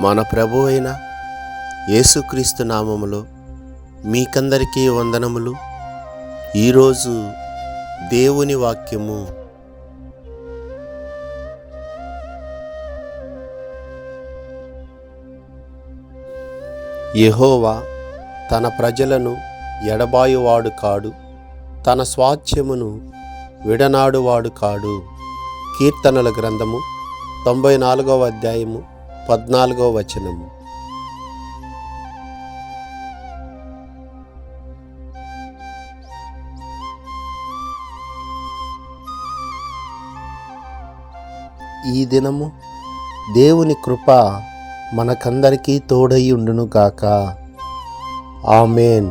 మన ప్రభు అయిన యేసుక్రీస్తు నామములో మీకందరికీ వందనములు. ఈరోజు దేవుని వాక్యము యెహోవా తన ప్రజలను ఎడబాయువాడు కాడు, తన స్వాస్థ్యమును విడనాడువాడు కాడు. కీర్తనల గ్రంథము 94వ అధ్యాయము 14వ వచనము. ఈ దినము దేవుని కృప మనకందరికీ తోడై ఉండును గాక. ఆమేన్.